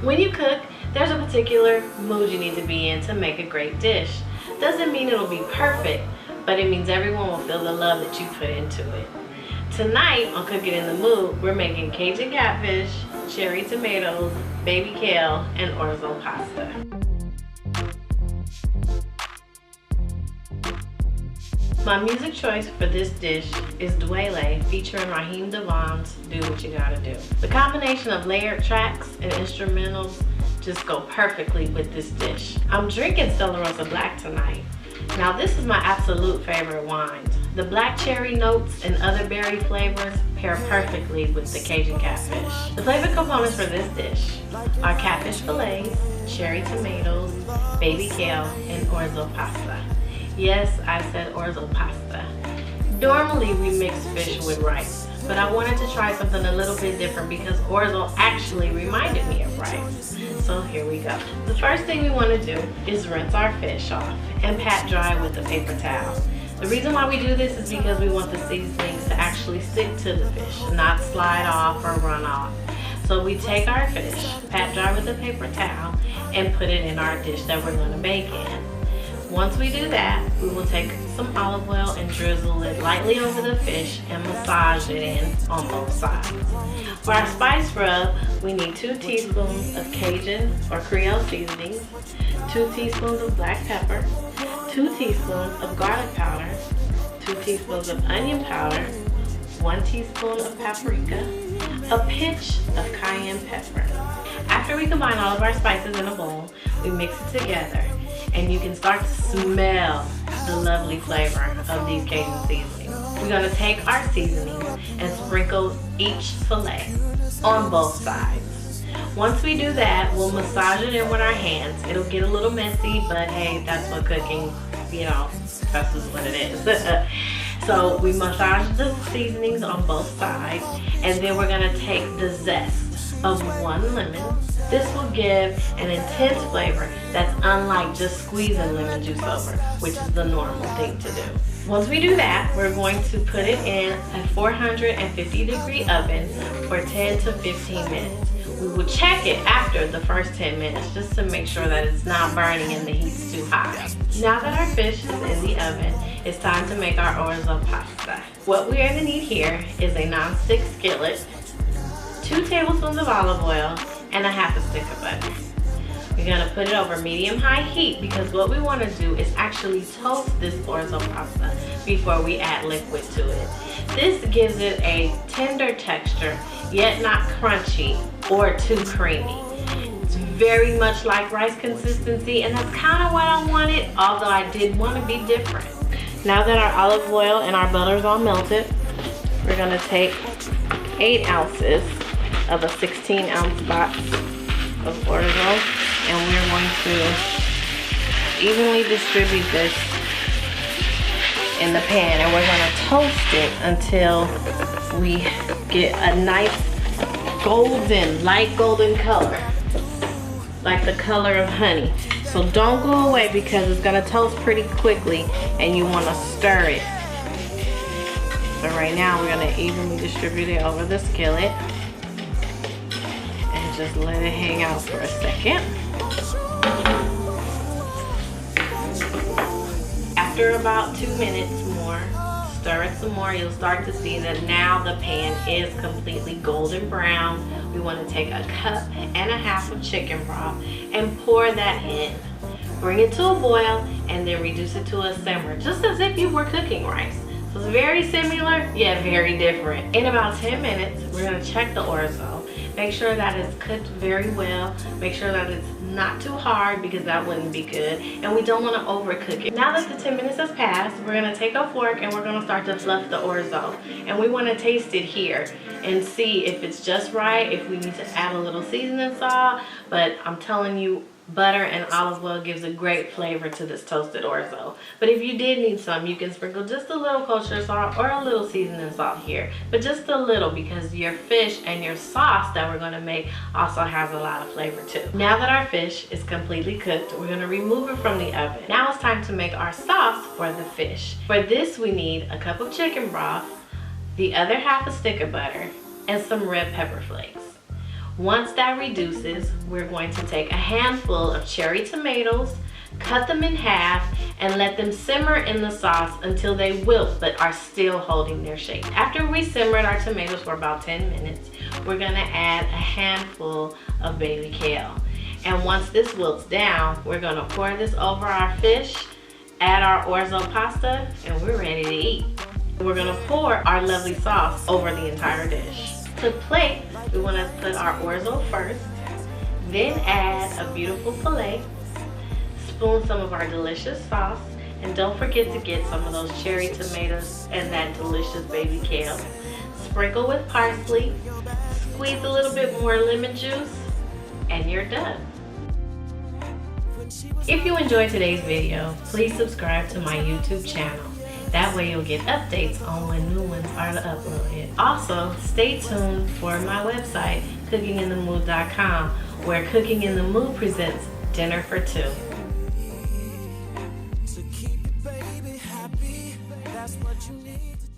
When you cook, there's a particular mood you need to be in to make a great dish. Doesn't mean it'll be perfect, but it means everyone will feel the love that you put into it. Tonight on Cooking in the Mood, we're making Cajun catfish, cherry tomatoes, baby kale, and orzo pasta. My music choice for this dish is Duele, featuring Raheem Devon's Do What You Gotta Do. The combination of layered tracks and instrumentals just go perfectly with this dish. I'm drinking Stella Rosa Black tonight. Now this is my absolute favorite wine. The black cherry notes and other berry flavors pair perfectly with the Cajun catfish. The flavor components for this dish are catfish fillets, cherry tomatoes, baby kale, and orzo pasta. Yes, I said orzo pasta. Normally we mix fish with rice, but I wanted to try something a little bit different because orzo actually reminded me of rice. So here we go. The first thing we want to do is rinse our fish off and pat dry with a paper towel. The reason why we do this is because we want the seasonings to actually stick to the fish, not slide off or run off. So we take our fish, pat dry with a paper towel, and put it in our dish that we're going to bake in. Once we do that, we will take some olive oil and drizzle it lightly over the fish and massage it in on both sides. For our spice rub, we need 2 teaspoons of Cajun or Creole seasonings, 2 teaspoons of black pepper, 2 teaspoons of garlic powder, 2 teaspoons of onion powder, 1 teaspoon of paprika, a pinch of cayenne pepper. After we combine all of our spices in a bowl, we mix it together, and you can start to smell the lovely flavor of these Cajun seasonings. We're going to take our seasonings and sprinkle each fillet on both sides. Once we do that, we'll massage it in with our hands. It'll get a little messy, but hey, that's what cooking, that's just what it is. So we massage the seasonings on both sides, and then we're going to take the zest of 1 lemon. This will give an intense flavor that's unlike just squeezing lemon juice over, which is the normal thing to do. Once we do that, we're going to put it in a 450-degree oven for 10 to 15 minutes. We will check it after the first 10 minutes just to make sure that it's not burning and the heat's too high. Now that our fish is in the oven, it's time to make our orzo pasta. What we're going to need here is a nonstick skillet, 2 tablespoons of olive oil, and a half a stick of butter. We're going to put it over medium-high heat because what we want to do is actually toast this orzo pasta before we add liquid to it. This gives it a tender texture, yet not crunchy or too creamy. It's very much like rice consistency, and that's kind of what I wanted, although I did want to be different. Now that our olive oil and our butter is all melted, we're going to take 8 ounces of a 16-ounce box of orzo, and we're going to evenly distribute this in the pan, and we're going to toast it until we get a nice golden, light golden color, like the color of honey. So don't go away because it's going to toast pretty quickly and you want to stir it. But right now we're going to evenly distribute it over the skillet and just let it hang out for a second. After about 2 minutes more, stir it some more, you'll start to see that now the pan is completely golden brown. We want to take a cup and a half of chicken broth and pour that in. Bring it to a boil and then reduce it to a simmer, just as if you were cooking rice. So it's very similar, yet very different. In about 10 minutes, we're going to check the orzo. Make sure that it's cooked very well. Make sure that it's not too hard because that wouldn't be good. And we don't want to overcook it. Now that the 10 minutes has passed, we're going to take a fork and we're going to start to fluff the orzo. And we want to taste it here and see if it's just right, if we need to add a little seasoning salt. But I'm telling you, butter and olive oil gives a great flavor to this toasted orzo. But if you did need some, you can sprinkle just a little kosher salt or a little seasoning salt here. But just a little, because your fish and your sauce that we're going to make also has a lot of flavor too. Now that our fish is completely cooked, we're going to remove it from the oven. Now it's time to make our sauce for the fish. For this we need a cup of chicken broth, the other half a stick of butter, and some red pepper flakes. Once that reduces, we're going to take a handful of cherry tomatoes, cut them in half, and let them simmer in the sauce until they wilt but are still holding their shape. After we simmered our tomatoes for about 10 minutes, we're gonna add a handful of baby kale. And once this wilts down, we're gonna pour this over our fish, add our orzo pasta, and we're ready to eat. We're gonna pour our lovely sauce over the entire dish. To plate, we wanna put our orzo first, then add a beautiful fillet, spoon some of our delicious sauce, and don't forget to get some of those cherry tomatoes and that delicious baby kale. Sprinkle with parsley, squeeze a little bit more lemon juice, and you're done. If you enjoyed today's video, please subscribe to my YouTube channel. That way you'll get updates on when new ones are uploaded. Also, stay tuned for my website, cookinginthemood.com, where Cooking in the Mood presents Dinner for Two. So keep your baby happy, that's what you need to do.